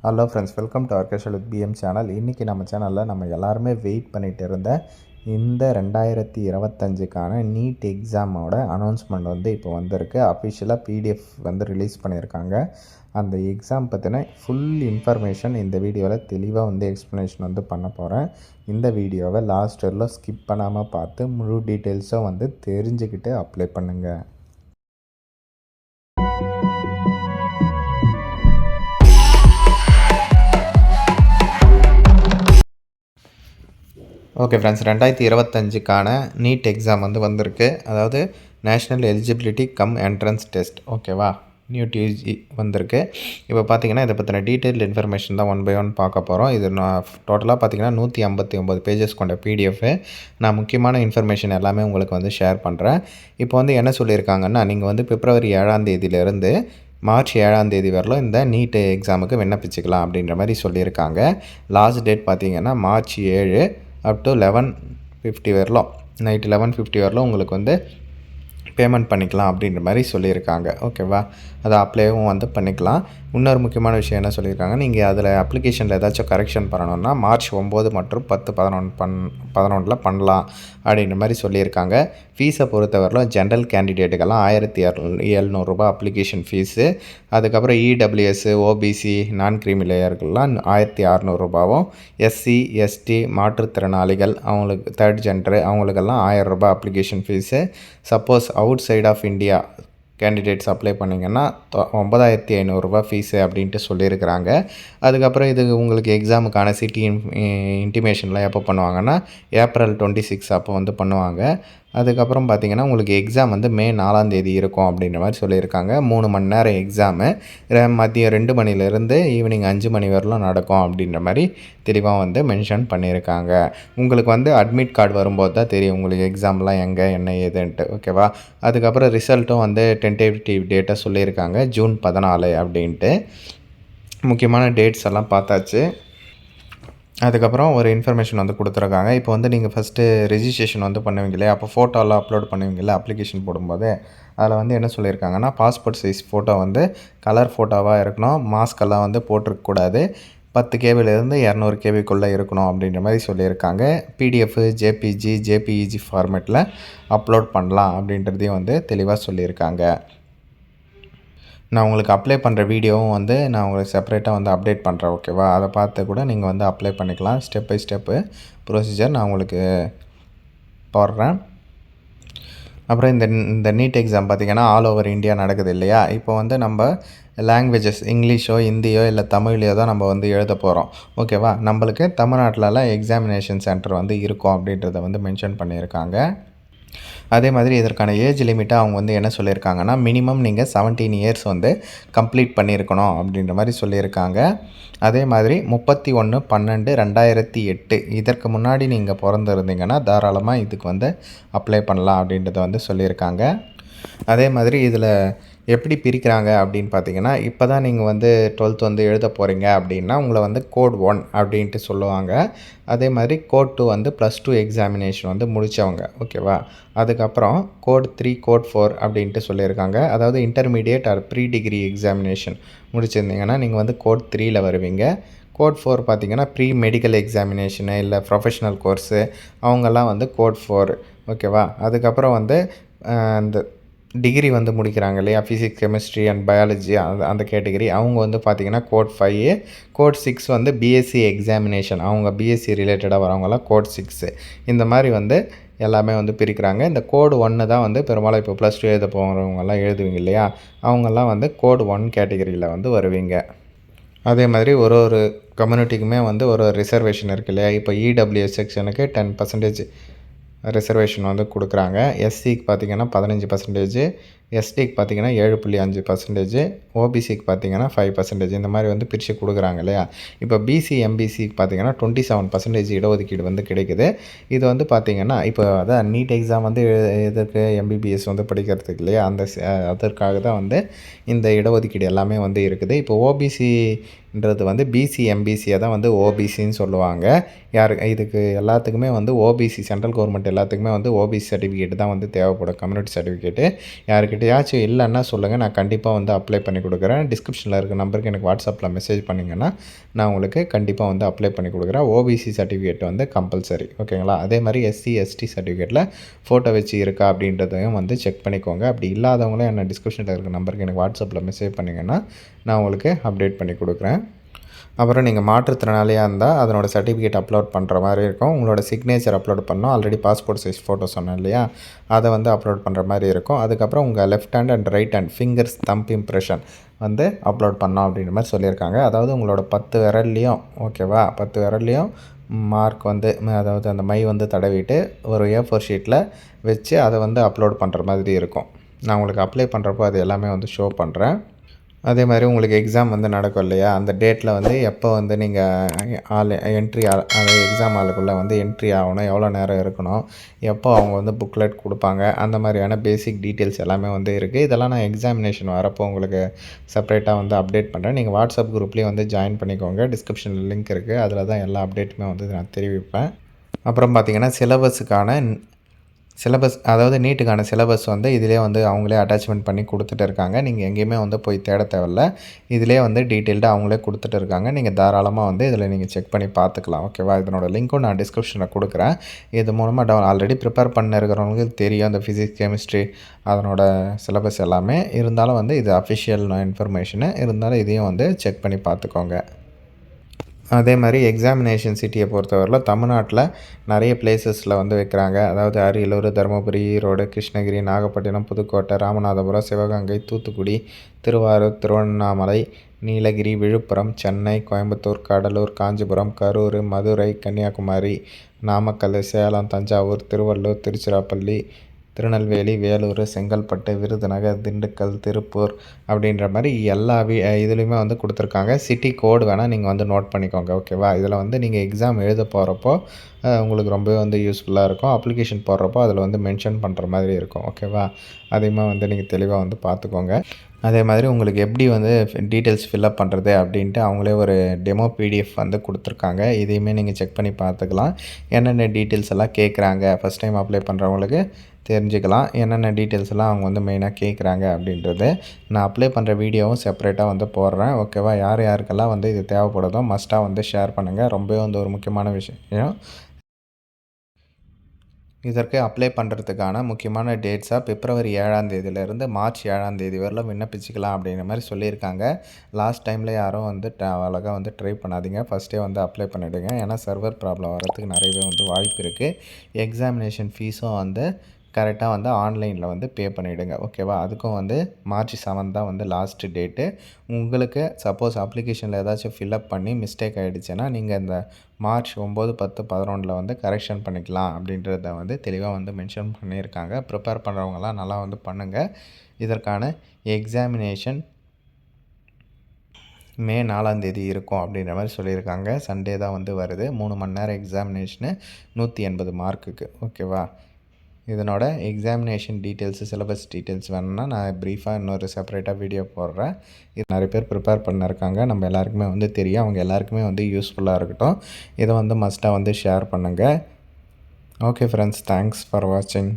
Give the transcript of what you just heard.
Hello friends, welcome to ஆர்கேஷல் with PM channel. இன்றைக்கி நம்ம சேனலில் நம்ம எல்லாருமே வெயிட் பண்ணிகிட்டு இருந்த இந்த 2025க்கான நீட் எக்ஸாமோட அனௌன்ஸ்மெண்ட் வந்து இப்போ வந்திருக்கு. அஃபிஷியலாக பிடிஎஃப் வந்து ரிலீஸ் பண்ணியிருக்காங்க. அந்த எக்ஸாம் பற்றின ஃபுல் இன்ஃபர்மேஷன் இந்த வீடியோவில் தெளிவாக வந்து எக்ஸ்ப்ளனேஷன் வந்து பண்ண போகிறேன். இந்த வீடியோவை லாஸ்ட் வரலும் ஸ்கிப் பண்ணாமல் பார்த்து முழு டீட்டெயில்ஸும் வந்து தெரிஞ்சுக்கிட்டு அப்ளை பண்ணுங்கள். ஓகே ஃப்ரெண்ட்ஸ், 2025க்கான நீட் எக்ஸாம் வந்து வந்திருக்கு. அதாவது national eligibility come entrance test. ஓகேவா, நியூ டிஜி வந்திருக்கு. இப்போ பார்த்தீங்கன்னா இதை பற்றின டீட்டெயில் இன்ஃபர்மேஷன் தான் ஒன் பை ஒன் பார்க்க போகிறோம். இது நான் டோட்டலாக பார்த்தீங்கன்னா 159 பேஜஸ் கொண்ட பிடிஎஃப். நான் முக்கியமான இன்ஃபர்மேஷன் எல்லாமே உங்களுக்கு வந்து ஷேர் பண்ணுறேன். இப்போ வந்து என்ன சொல்லியிருக்காங்கன்னா, நீங்கள் வந்து பிப்ரவரி 7ஆம் தேதியிலேருந்து மார்ச் 7ஆம் தேதி வரலும் இந்த நீட் எக்ஸாமுக்கு விண்ணப்பிச்சுக்கலாம் அப்படின்ற மாதிரி சொல்லியிருக்காங்க. லாஸ்ட் டேட் பார்த்தீங்கன்னா மார்ச் 7 அப் டு 11:50 வரலும், நைட் 11:50 வரலும் உங்களுக்கு வந்து பேமெண்ட் பண்ணிக்கலாம் அப்படின்ற மாதிரி சொல்லியிருக்காங்க. ஓகேவா, அதை அப்ளைவும் வந்து பண்ணிக்கலாம். இன்னொரு முக்கியமான விஷயம் என்ன சொல்லியிருக்காங்க, நீங்கள் அதில் அப்ளிகேஷனில் ஏதாச்சும் கரெக்ஷன் பண்ணணுன்னா மார்ச் 9 மற்றும் 10, 11 பண்ணலாம் அப்படின்ற மாதிரி சொல்லியிருக்காங்க. ஃபீஸை பொறுத்தவரையிலும் ஜென்ரல் கேண்டிடேட்டுக்கெல்லாம் 1700 அப்ளிகேஷன் ஃபீஸு. அதுக்கப்புறம் இடபிள்யூஎஸ், ஓபிசி, நான் கிரீமி லேயர்கள்லாம் 1600 எஸ்சி, எஸ்டி, மாற்றுத்திறனாளிகள், அவங்களுக்கு தேர்ட் ஜென்டரு, அவங்களுக்கெல்லாம் 1000 application fees. Suppose outside of India candidates apply பண்ணிங்கன்னா 9500 ஃபீஸு அப்படின்ட்டு சொல்லியிருக்கிறாங்க. அதுக்கப்புறம் இது உங்களுக்கு எக்ஸாமுக்கான சிட்டி இன்டிமேஷன்லாம் எப்போ பண்ணுவாங்கன்னா ஏப்ரல் 26 அப்போ வந்து பண்ணுவாங்க. அதுக்கப்புறம் பார்த்திங்கன்னா உங்களுக்கு எக்ஸாம் வந்து மே 4ஆம் தேதி இருக்கும் அப்படின்ற மாதிரி சொல்லியிருக்காங்க. 3 மணி நேரம் எக்ஸாமு. மதியம் 2 மணிலேருந்து ஈவினிங் 5 மணி வரலாம் நடக்கும் அப்படின்ற மாதிரி தெளிவாக வந்து மென்ஷன் பண்ணியிருக்காங்க. உங்களுக்கு வந்து அட்மிட் கார்டு வரும்போது தான் தெரியும் உங்களுக்கு எக்ஸாம்லாம் எங்கே என்ன ஏதுன்ட்டு. ஓகேவா, அதுக்கப்புறம் ரிசல்ட்டும் வந்து டென்டேட்டிவ் டேட்டை சொல்லியிருக்காங்க ஜூன் 14 அப்படின்ட்டு. முக்கியமான டேட்ஸ் எல்லாம் பார்த்தாச்சு. அதுக்கப்புறம் ஒரு இன்ஃபர்மேஷன் வந்து கொடுத்துருக்காங்க. இப்போ வந்து நீங்கள் ஃபஸ்ட்டு ரெஜிஸ்ட்ரேஷன் வந்து பண்ணுவீங்களே, அப்போ ஃபோட்டோலாம் அப்லோட் பண்ணுவீங்களே அப்ளிகேஷன் போடும்போது, அதில் வந்து என்ன சொல்லியிருக்காங்கன்னா, பாஸ்போர்ட் சைஸ் ஃபோட்டோ வந்து கலர் ஃபோட்டோவாக இருக்கணும், மாஸ்கெல்லாம் வந்து போட்டிருக்கக்கூடாது, 10 கேபிலேருந்து 200 கேபிக்குள்ளே இருக்கணும் அப்படின்ற மாதிரி சொல்லியிருக்காங்க. பிடிஎஃப், ஜேபிஜி, ஜேபிஇஜி ஃபார்மேட்டில் அப்லோட் பண்ணலாம் அப்படின்றதையும் வந்து தெளிவாக சொல்லியிருக்காங்க. நான் உங்களுக்கு அப்ளை பண்ணுற வீடியோவும் வந்து நான் உங்களுக்கு செப்பரேட்டாக வந்து அப்டேட் பண்ணுறேன். ஓகேவா, அதை பார்த்து கூட நீங்கள் வந்து அப்ளை பண்ணிக்கலாம். ஸ்டெப் பை ஸ்டெப்பு ப்ரொசீஜர் நான் உங்களுக்கு போடுறேன். அப்புறம் இந்த நீட் எக்ஸாம் பார்த்திங்கன்னா ஆல் ஓவர் இந்தியா நடக்குது இல்லையா. இப்போ வந்து நம்ம லாங்குவேஜஸ் இங்கிலீஷோ, ஹிந்தியோ இல்லை தமிழ்லையோ தான் நம்ம வந்து எழுத போகிறோம். ஓகேவா, நம்மளுக்கு தமிழ்நாட்டிலலாம் எக்ஸாமினேஷன் சென்டர் வந்து இருக்கும் அப்படின்றத வந்து மென்ஷன் பண்ணியிருக்காங்க. அதே மாதிரி இதற்கான ஏஜ் லிமிட்டை அவங்க வந்து என்ன சொல்லியிருக்காங்கன்னா, மினிமம் நீங்கள் 17 இயர்ஸ் வந்து கம்ப்ளீட் பண்ணியிருக்கணும் அப்படின்ற மாதிரி சொல்லியிருக்காங்க. அதே மாதிரி 31/12/2008 இதற்கு முன்னாடி நீங்கள் பிறந்திருந்தீங்கன்னா தாராளமாக இதுக்கு வந்து அப்ளை பண்ணலாம் அப்படின்றத வந்து சொல்லியிருக்காங்க. அதே மாதிரி இதில் எப்படி பிரிக்கிறாங்க அப்படின்னு பார்த்தீங்கன்னா, இப்போ தான் நீங்கள் வந்து 12th வந்து எழுத போகிறீங்க அப்படின்னா உங்களை வந்து கோட் 1 அப்படின்ட்டு சொல்லுவாங்க. அதே மாதிரி கோட் 2 வந்து +2 எக்ஸாமினேஷன் வந்து முடித்தவங்க. ஓகேவா, அதுக்கப்புறம் கோட் 3, கோட் 4 அப்படின்ட்டு சொல்லியிருக்காங்க. அதாவது intermediate or pre degree examination முடிச்சிருந்தீங்கன்னா நீங்கள் வந்து கோட் 3ல் வருவீங்க. கோட் 4 பார்த்திங்கன்னா ப்ரீ மெடிக்கல் எக்ஸாமினேஷனு இல்லை ப்ரொஃபஷ்னல் கோர்ஸு அவங்கெல்லாம் வந்து கோட் 4. ஓகேவா, அதுக்கப்புறம் வந்து இந்த டிகிரி வந்து முடிக்கிறாங்க இல்லையா, ஃபிசிக்ஸ், கெமிஸ்ட்ரி அண்ட் பயாலஜி அந்த கேட்டகரி அவங்க வந்து பார்த்திங்கன்னா கோட் 5. கோட் 6 வந்து பிஎஸ்சி எக்ஸாமினேஷன், அவங்க பிஎஸ்சி ரிலேட்டடாக வரவங்களாம் கோட் 6. இந்த மாதிரி வந்து எல்லாமே வந்து பிரிக்கிறாங்க. இந்த கோடு 1 தான் வந்து பெரும்பாலும் இப்போ +2 எழுத போகிறவங்கெல்லாம் எழுதுவீங்க இல்லையா, அவங்கெல்லாம் வந்து கோட் 1 கேட்டகரியில் வந்து வருவீங்க. அதே மாதிரி ஒரு கம்யூனிட்டிக்குமே வந்து ஒரு ரிசர்வேஷன் இருக்குது இல்லையா. இப்போ இடபிள்யூஎஸ் செக்ஷனுக்கு 10% ரிசர்வேஷன் வந்து கொடுக்குறாங்க. எஸ்சிக்கு பார்த்திங்கன்னா 15%, எஸ்டிக்கு பார்த்திங்கன்னா 7.5%, ஓபிசிக்கு பார்த்திங்கன்னா 5%. இந்த மாதிரி வந்து பிரித்து கொடுக்குறாங்க இல்லையா. இப்போ பிசி, எம்பிசிக்கு பார்த்திங்கன்னா 27% இடஒதுக்கீடு வந்து கிடைக்குது. இது வந்து பார்த்திங்கன்னா இப்போ அதான் நீட் எக்ஸாம் வந்து எதுக்கு எம்பிபிஎஸ் வந்து படிக்கிறதுக்கு இல்லையா, அதற்காக தான் வந்து இந்த இடஒதுக்கீடு எல்லாமே வந்து இருக்குது. இப்போ ஓபிசி ன்றது வந்து பிசி எம்பிசியை தான் வந்து ஓபிசின்னு சொல்லுவாங்க. இதுக்கு எல்லாத்துக்குமே வந்து ஓபிசி சென்ட்ரல் கவர்மெண்ட் எல்லாத்துக்குமே வந்து ஓபிசி சர்டிஃபிகேட் தான் வந்து தேவைப்படும், கம்யூனிட்டி சர்டிஃபிகேட்டு. யாருக்கிட்டயாச்சும் இல்லைன்னா சொல்லுங்கள், நான் கண்டிப்பாக வந்து அப்ளை பண்ணி கொடுக்குறேன். டிஸ்கிரிப்ஷனில் இருக்க நம்பருக்கு எனக்கு வாட்ஸ்அப்பில் மெசேஜ் பண்ணிங்கன்னா நான் உங்களுக்கு கண்டிப்பாக வந்து அப்ளை பண்ணி கொடுக்குறேன். ஓபிசி சர்டிஃபிகேட் வந்து கம்பல்சரி, ஓகேங்களா? அதே மாதிரி எஸ்சி எஸ்டி சர்டிஃபிகேட்டில் ஃபோட்டோ வச்சு இருக்கா அப்படின்றதையும் வந்து செக் பண்ணிக்கோங்க. அப்படி இல்லாதவங்களும் என்ன டிஸ்கிரிப்ஷனில் இருக்க நம்பருக்கு எனக்கு வாட்ஸ்அப்பில் மெசேஜ் பண்ணிங்கன்னா நான் உங்களுக்கு அப்டேட் பண்ணி கொடுக்குறேன். அப்புறம் நீங்கள் மாற்றுத்திறனாளியாக இருந்தால் அதனோட சர்டிஃபிகேட் அப்லோட் பண்ணுற மாதிரி இருக்கும். உங்களோட சிக்னேச்சர் அப்லோட் பண்ணணும். ஆல்ரெடி பாஸ்போர்ட் சைஸ் ஃபோட்டோ சொன்னேன் இல்லையா, அதை வந்து அப்லோட் பண்ணுற மாதிரி இருக்கும். அதுக்கப்புறம் உங்கள் left hand and right hand fingers thumb impression வந்து அப்லோட் பண்ணோம் அப்படின்ற மாதிரி சொல்லியிருக்காங்க. அதாவது உங்களோட 10 விரல்லையும், ஓகேவா, 10 விரல்லையும் மார்க் வந்து, அதாவது அந்த மை வந்து தடவிட்டு ஒரு A4 ஷீட்டில் வச்சு அதை வந்து அப்லோட் பண்ணுற மாதிரி இருக்கும். நான் உங்களுக்கு அப்ளை பண்ணுறப்போ அது எல்லாமே வந்து ஷோ பண்ணுறேன். அதே மாதிரி உங்களுக்கு எக்ஸாம் வந்து நடக்கும் இல்லையா, அந்த டேட்டில் வந்து எப்போ வந்து நீங்கள் என்ட்ரி அந்த எக்ஸாம் ஹாலுக்குள்ளே வந்து என்ட்ரி ஆகணும், எவ்வளோ நேரம் இருக்கணும், எப்போ அவங்க வந்து புக்லெட் கொடுப்பாங்க, அந்த மாதிரியான பேசிக் டீட்டெயில்ஸ் எல்லாமே வந்து இருக்குது. இதெல்லாம் நான் எக்ஸாமினேஷன் வரப்போ உங்களுக்கு செப்பரேட்டாக வந்து அப்டேட் பண்ணுறேன். நீங்கள் வாட்ஸ்அப் குரூப்லேயே வந்து ஜாயின் பண்ணிக்கோங்க. டிஸ்கிரிப்ஷனில் லிங்க் இருக்குது, அதில் தான் எல்லா அப்டேட்டுமே வந்து நான் தெரிவிப்பேன். அப்புறம் பார்த்திங்கன்னா சிலபஸ், அதாவது நீட்டுக்கான சிலபஸ் வந்து இதிலே வந்து அவங்களே அட்டாச்மெண்ட் பண்ணி கொடுத்துட்டு இருக்காங்க. நீங்கள் எங்கேயுமே வந்து போய் தேட தேவையில்ல. இதிலே வந்து டீட்டெயில்டாக அவங்களே கொடுத்துட்டு இருக்காங்க. நீங்கள் தாராளமாக வந்து இதில் நீங்கள் செக் பண்ணி பார்த்துக்கலாம், ஓகேவா? இதனோட லிங்க்கும் நான் டிஸ்கிரிப்ஷனில் கொடுக்குறேன். இது மூலமாக ஆல்ரெடி ப்ரிப்பேர் பண்ண இருக்கிறவங்களுக்கு தெரியும் அந்த ஃபிசிக்ஸ் கெமிஸ்ட்ரி அதனோட சிலபஸ் எல்லாமே. இருந்தாலும் வந்து இது அஃபிஷியல் இன்ஃபர்மேஷனு, இருந்தாலும் இதையும் வந்து செக் பண்ணி பார்த்துக்கோங்க. அதே மாதிரி எக்ஸாமினேஷன் சிட்டியை பொறுத்தவரையில் தமிழ்நாட்டில் நிறைய பிளேசஸில் வந்து வைக்கிறாங்க. அதாவது அரியலூர், தருமபுரி, ஈரோடு, கிருஷ்ணகிரி, நாகப்பட்டினம், புதுக்கோட்டை, ராமநாதபுரம், சிவகங்கை, தூத்துக்குடி, திருவாரூர், திருவண்ணாமலை, நீலகிரி, விழுப்புரம், சென்னை, கோயம்புத்தூர், கடலூர், காஞ்சிபுரம், கரூர், மதுரை, கன்னியாகுமரி, நாமக்கல், சேலம், தஞ்சாவூர், திருவள்ளூர், திருச்சிராப்பள்ளி, திருநெல்வேலி, வேலூர், செங்கல்பட்டு, விருதுநகர், திண்டுக்கல், திருப்பூர் அப்படின்ற மாதிரி எல்லா இதுலேயுமே வந்து கொடுத்துருக்காங்க. சிட்டி கோடு வேணால் நீங்கள் வந்து நோட் பண்ணிக்கோங்க, ஓகேவா? இதில் வந்து நீங்கள் எக்ஸாம் எழுத போகிறப்போ உங்களுக்கு ரொம்பவே வந்து யூஸ்ஃபுல்லாக இருக்கும். அப்ளிகேஷன் போடுறப்போ அதில் வந்து மென்ஷன் பண்ணுற மாதிரி இருக்கும், ஓகேவா? அதையுமே வந்து நீங்கள் தெளிவாக வந்து பார்த்துக்கோங்க. அதே மாதிரி உங்களுக்கு எப்படி வந்து டீட்டெயில்ஸ் ஃபில்அப் பண்ணுறது அப்படின்ட்டு அவங்களே ஒரு டெமோ PDF வந்து கொடுத்துருக்காங்க. இதையுமே நீங்கள் செக் பண்ணி பார்த்துக்கலாம். என்னென்ன டீட்டெயில்ஸ் எல்லாம் கேட்குறாங்க, ஃபஸ்ட் டைம் அப்ளை பண்ணுறவங்களுக்கு தெரிஞ்சுக்கலாம். என்னென்ன டீட்டெயில்ஸ் எல்லாம் அவங்க வந்து மெயினாக கேட்குறாங்க அப்படின்றது. நான் அப்ளை பண்ணுற வீடியோவும் செப்பரேட்டாக வந்து போடுறேன், ஓகேவா? யாருக்கெல்லாம் வந்து இது தேவைப்படுதோ மஸ்ட்டாக வந்து ஷேர் பண்ணுங்கள். ரொம்பவே வந்து ஒரு முக்கியமான விஷயம். இதற்கு அப்ளை பண்ணுறதுக்கான முக்கியமான டேட்ஸாக பிப்ரவரி 7ஆம் தேதியிலேருந்து மார்ச் 7ஆம் தேதி வரலாம் விண்ணப்பிச்சிக்கலாம் அப்படிங்கிற மாதிரி சொல்லியிருக்காங்க. லாஸ்ட் டைமில் யாரும் வந்து அழகாக வந்து ட்ரை பண்ணாதீங்க, ஃபஸ்ட்டே வந்து அப்ளை பண்ணிவிடுங்க. ஏன்னா சர்வர் ப்ராப்ளம் வரதுக்கு நிறையவே வந்து வாய்ப்பு இருக்குது. எக்ஸாமினேஷன் ஃபீஸும் வந்து கரெக்டாக வந்து ஆன்லைனில் வந்து பே பண்ணிவிடுங்க, ஓகேவா? அதுக்கும் வந்து மார்ச் 7 தான் வந்து லாஸ்ட்டு டேட்டு. உங்களுக்கு சப்போஸ் அப்ளிகேஷனில் ஏதாச்சும் ஃபில்அப் பண்ணி மிஸ்டேக் ஆகிடுச்சுன்னா நீங்கள் இந்த மார்ச் 9, 10, 11 வந்து கரெக்ஷன் பண்ணிக்கலாம் அப்படின்றத வந்து தெளிவாக வந்து மென்ஷன் பண்ணியிருக்காங்க. ப்ரிப்பேர் பண்ணுறவங்களாம் நல்லா வந்து பண்ணுங்கள். இதற்கான எக்ஸாமினேஷன் மே 4ஆம் தேதி இருக்கும் அப்படின்ற மாதிரி சொல்லியிருக்காங்க. சண்டே தான் வந்து வருது. 3 மணி நேரம் எக்ஸாமினேஷனு, 180 மார்க்குக்கு, ஓகேவா? இதனோட எக்ஸாமினேஷன் டீட்டெயில்ஸு, சிலபஸ் டீட்டெயில்ஸ் வேணும்னா நான் ப்ரீஃபாக இன்னொரு செப்பரேட்டாக வீடியோ போடுறேன். இது நிறைய பேர் ப்ரிப்பேர் பண்ணியிருக்காங்க, நம்ம எல்லாருக்குமே வந்து தெரியும். அவங்க எல்லாருக்குமே வந்து யூஸ்ஃபுல்லாக இருக்கட்டும். இதை வந்து மஸ்ட்டாக வந்து ஷேர் பண்ணுங்கள். ஓகே ஃப்ரெண்ட்ஸ், தேங்க்ஸ் ஃபார் வாட்சிங்.